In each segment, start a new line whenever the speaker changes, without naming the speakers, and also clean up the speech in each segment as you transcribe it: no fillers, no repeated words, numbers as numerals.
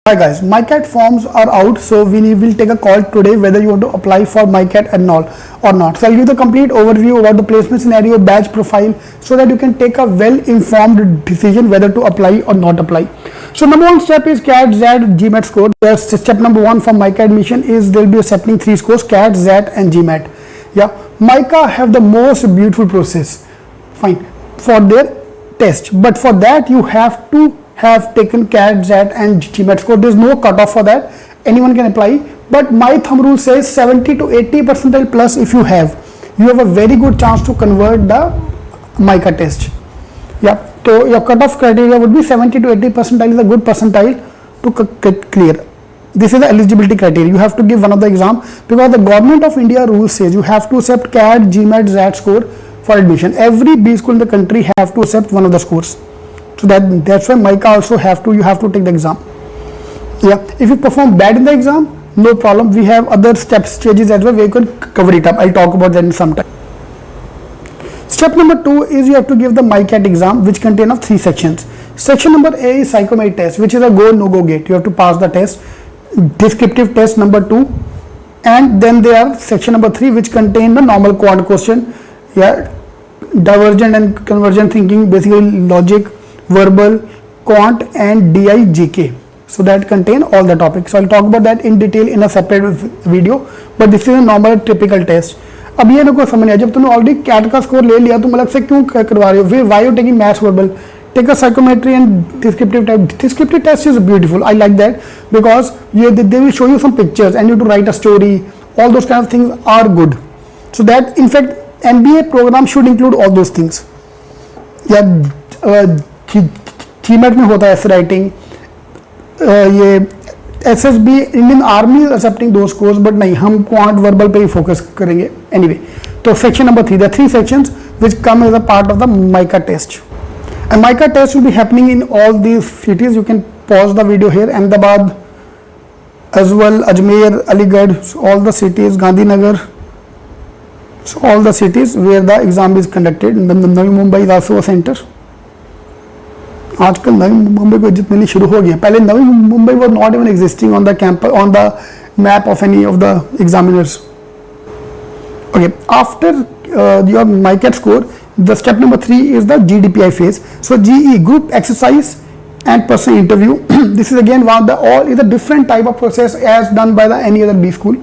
Hi guys, MyCat forms are out, so we will take a call today whether you want to apply for MyCat and all or not. So I'll give the complete overview about the placement scenario, badge profile, so that you can take a well-informed decision whether to apply or not apply. So number one step is CAT, ZAT, GMAT score. Step number one for MyCat admission is they'll be accepting three scores: CAT, ZAT, and GMAT. Yeah, MyCat have the most beautiful process. Fine for their test, but for that you have to have taken CAT, ZAT, and GMAT score. There is no cutoff for that. Anyone can apply, but my thumb rule says 70 to 80 percentile plus. If you have a very good chance to convert the MyCat test. Yeah, so your cutoff criteria would be 70 to 80 percentile is a good percentile to clear. This is the eligibility criteria. You have to give one of the exam because the government of India rule says you have to accept CAT, GMAT, ZAT score for admission. Every B school in the country have to accept one of the scores. So that's why MyCat also you have to take the exam. Yeah, if you perform bad in the exam, no problem. We have other stages as well where you can cover it up. I'll talk about that in some time. Step number 2 is you have to give the MyCat exam, which contain of 3 sections. Section number A is psychometric test, which is a go no go gate. You have to pass the test. Descriptive test number 2, and then there are section number 3, which contain the normal quant question. Yeah, divergent and convergent thinking, basically logic, verbal, quant, and DI/GK. So that contain all the topics. So I'll talk about that in detail in a separate video, but this is a normal typical test. अब ये मेरे को समझ नहीं आया, जब तुमने already cat का स्कोर ले लिया तुम अलग से क्यों करवा रहे हो? Why you taking maths verbal? Take a psychometry and descriptive test. Descriptive test is beautiful. I like that because they will show you some pictures and you have to write a story. All those kind of things are good. So that in fact MBA program should include all those things. Yeah, GMAT में होता है ऐसे writing, ये SSB Indian army is accepting दो scores, but नहीं हम quant verbal पे ही focus करेंगे एनीवे. तो section number 3, the 3 sections which come as a part of the MyCat test. And MyCat test will be happening in all these cities. You can pause the video here. Ahmedabad as well, Ajmer, Aligarh, so all the cities, Gandhinagar, so all the cities where the exam is conducted. Navi Mumbai is also a center. आजकल नवी मुंबई को इज्जत मिलनी शुरू हो गई है. पहले Navi Mumbai was not even existing on the campus, on the map of any of the examiners. Okay, after your MyCat score, the step number 3 is the GDPI phase. So GE, group exercise and personal interview. This is again one of the all is a different type of process as done by the any other B school.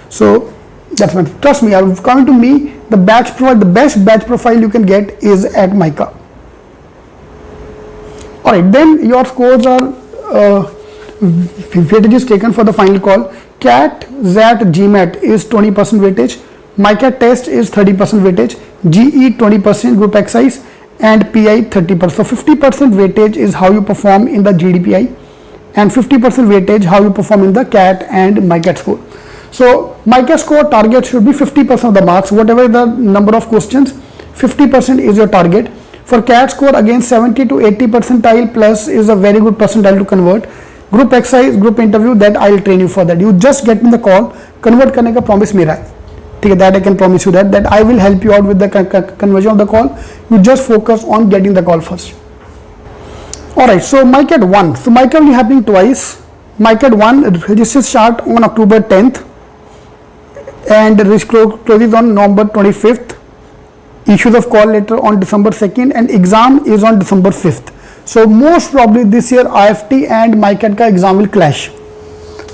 So that's my trust me. Coming to me, the batch profile, the best batch profile you can get is at MyCat. Alright, then your scores are weightages taken for the final call. CAT, ZAT, GMAT is 20% weightage. MyCat test is 30% weightage. GE 20% group exercise, and PI 30%. So 50% weightage is how you perform in the GDPI, and 50% weightage how you perform in the CAT and MyCat score. So MyCat score target should be 50% of the marks. Whatever the number of questions, 50% is your target. For CAT score again 70 to 80 percentile plus is a very good percentile to convert. Group exercise, group interview, that I will train you for that. You just get me the call. Convert करने का promise मेरा है. ठीक है, that I can promise you that I will help you out with the conversion of the call. You just focus on getting the call first. Alright, so MyCat 1. So MyCat will be happening twice. MyCat 1 registers start on October 10th and closes on November 25th. Issues of call letter on December 2nd and exam is on December 5th. So most probably this year IFT and MyCat का exam will clash.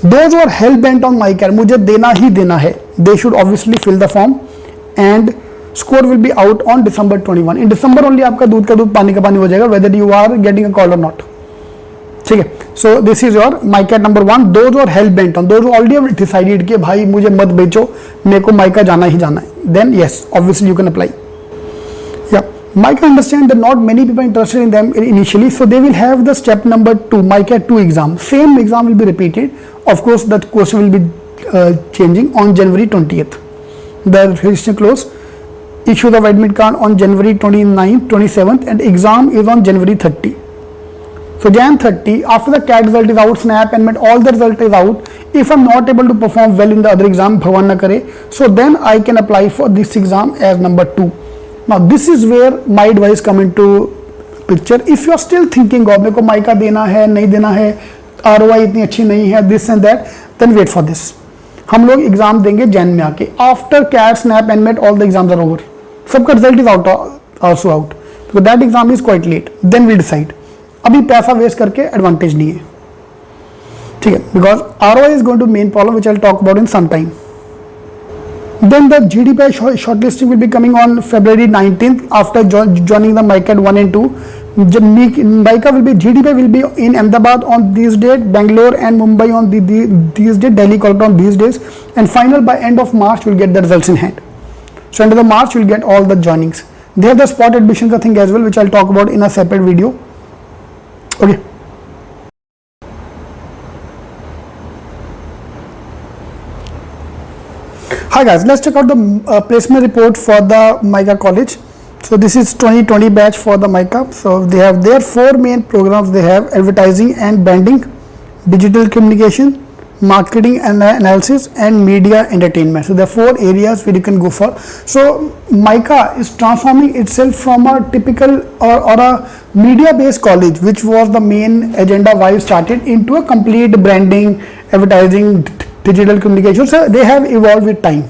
Those who are hell bent on MyCat, मुझे देना ही देना है, they should obviously fill the form and score will be out on December 21. In December only आपका दूध का दूध पानी का पानी हो जाएगा whether you are getting a call or not. ठीक है, so this is your MyCat number 1. Those who are hell bent on, those who already have decided कि भाई मुझे मत बेचो, मेरे को MyCat जाना ही जाना है, then yes, obviously you can apply. Yeah, MyCat understand that not many people are interested in them initially, so they will have the step number 2, MyCat 2 exam. Same exam will be repeated. Of course, that question will be changing on January 20th. The registration close. Issue of admit card on January 29th, 27th, and exam is on January 30. So Jan 30, after the CAT result is out, SNAP and MET, all the result is out. If I'm not able to perform well in the other exam, Bhagwan na kare, so then I can apply for this exam as number 2. Now this is where my advice come into picture. If you are still thinking of मेरे को MyCat देना है नहीं देना है, ROI इतनी अच्छी नहीं है, this and that, then wait for this. हम लोग एग्जाम देंगे जैन में आके. After CAT, SNAP, NMAT, all the exams are over. सबका result is out, also out. So that exam is quite late. Then we'll decide. अभी पैसा waste करके एडवांटेज नहीं है, ठीक है, because ROI is going to main problem which I'll talk about in some time. Then the GDPI shortlisting will be coming on February 19th after joining the MICAT 1 and 2. MICA will be, GDPI will be in Ahmedabad on these dates, Bangalore and Mumbai on these dates, Delhi, Kolkata on these days, and final by end of March we'll get the results in hand. So end of the March we'll get all the joinings. They have the spot admission ka thing as well, which I'll talk about in a separate video. Okay. Hi guys, let's check out the placement report for the MICA college. So this is 2020 batch for the MICA. So they have their 4 main programs. They have advertising and branding, digital communication, marketing and analysis, and media entertainment. So there are 4 areas where you can go for. So MICA is transforming itself from a typical or a media based college, which was the main agenda why it started, into a complete branding, advertising, digital communication. So they have evolved with time.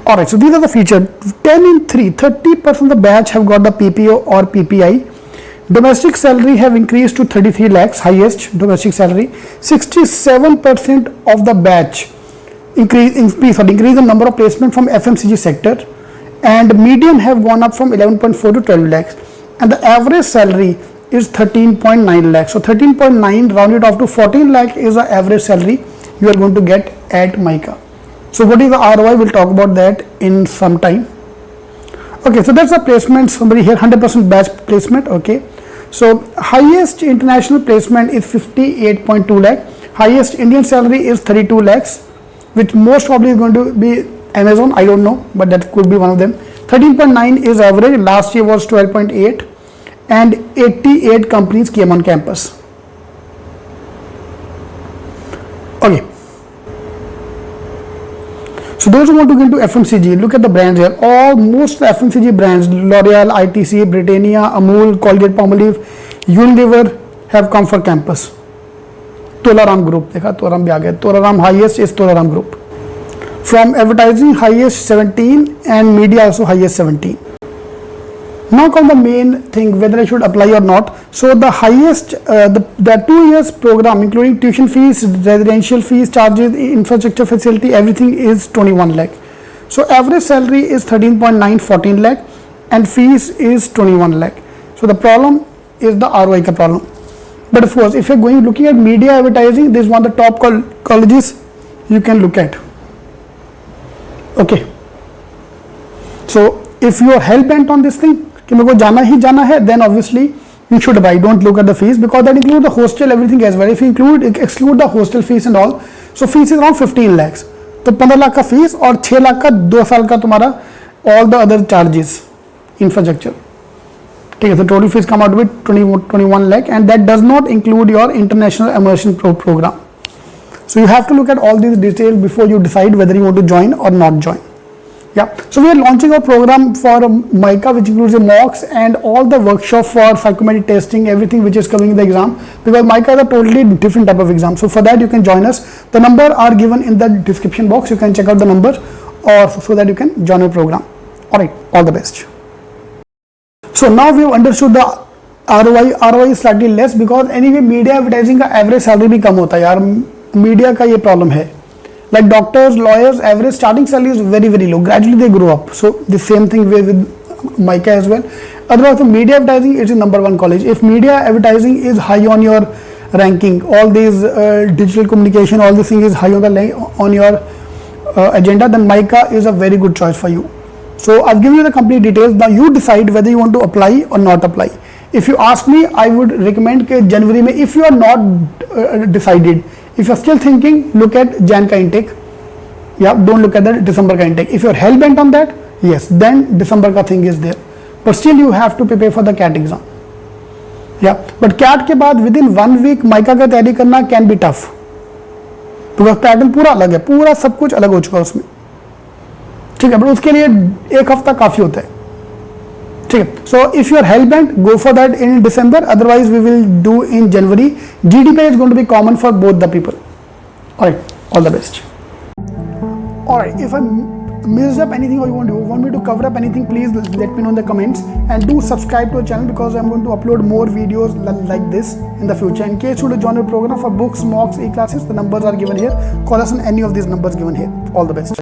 Alright, so these are the features. 10 in 3, 30% of the batch have got the PPO or PPI. Domestic salary have increased to 33 lakhs, highest domestic salary. 67% of the batch increase the number of placement from FMCG sector, and median have gone up from 11.4 to 12 lakhs, and the average salary is 13.9 lakhs. So 13.9 rounded off to 14 lakh is the average salary you are going to get at MICA. So what is the ROI? We'll talk about that in some time. Okay, so that's the placement summary here. 100% batch placement. Okay, so highest international placement is 58.2 lakh. Highest Indian salary is 32 lakhs, which most probably is going to be Amazon. I don't know, but that could be one of them. 13.9 is average. Last year was 12.8, and 88 companies came on campus. Okay. So those who want to get into FMCG, look at the brands here. Most FMCG brands, L'Oreal, ITC, Britannia, Amul, Colgate-Palmolive, Unilever have come for campus. Tolaram Group, देखा Tolaram भी आ गया. Tolaram highest is Tolaram Group. From advertising highest 17 and media also highest 17. Now come the main thing, whether I should apply or not. So the highest, the 2 years program, including tuition fees, residential fees, charges, infrastructure facility, everything is 21 lakh. So average salary is 13.9, 14 lakh, and fees is 21 lakh. So the problem is the ROI ka problem. But of course, if you're looking at media advertising, this is one of the top colleges you can look at. Okay. So if you are hell bent on this thing, कि मेरे को जाना ही जाना है, then obviously you should buy. Don't look at the fees, because that includes the hostel, everything as well. If you exclude the hostel fees and all, so fees is around 15 lakhs. तो 15 लाख का fees और 6 लाख का 2 साल का तुम्हारा all the other charges, infrastructure. ठीक है, so total fees come out to be 21 lakh, and that does not include your international immersion program. So you have to look at all these details before you decide whether you want to join or not join. Yeah, so we are launching a program for MICA, which includes the mocks and all the workshop for psychometric testing, everything which is coming in the exam, because MICA is a totally different type of exam. So for that you can join us. The number are given in the description box. You can check out the number, or so that you can join our program. All right, all the best. So now we have understood the ROI. ROI is slightly less because anyway media advertising का average salary भी कम होता है यार. Media का ये problem है. Like doctors, lawyers, average starting salary is very, very low. Gradually they grow up. So the same thing with MICA as well. Otherwise, the media advertising is the #1 college. If media advertising is high on your ranking, all these digital communication, all these things is high on your agenda, then MICA is a very good choice for you. So I've given you the complete details. Now you decide whether you want to apply or not apply. If you ask me, I would recommend कि January में, if you are not decided, if you're still thinking, look at Jan ka intake. Yeah, don't look at the December ka intake. If you're hell bent on that, yes, then December ka thing is there. But still you have to prepare for the CAT exam. Yeah, but CAT के बाद within 1 week MICA का तैयारी करना can be tough. because pattern पूरा अलग है, पूरा सब कुछ अलग हो चुका है उसमें. ठीक है, बट उसके लिए 1 हफ्ता काफी होता है. ठीक है. So if you are hell-bent, go for that in December. Otherwise, we will do in January. GDPI is going to be common for both the people. All right, all the best. All right, if I missed up anything or you want me to cover up anything, please let me know in the comments, and do subscribe to our channel because I'm going to upload more videos like this in the future. In case you want to join our program for books, mocks, e-classes, the numbers are given here. Call us on any of these numbers given here. All the best.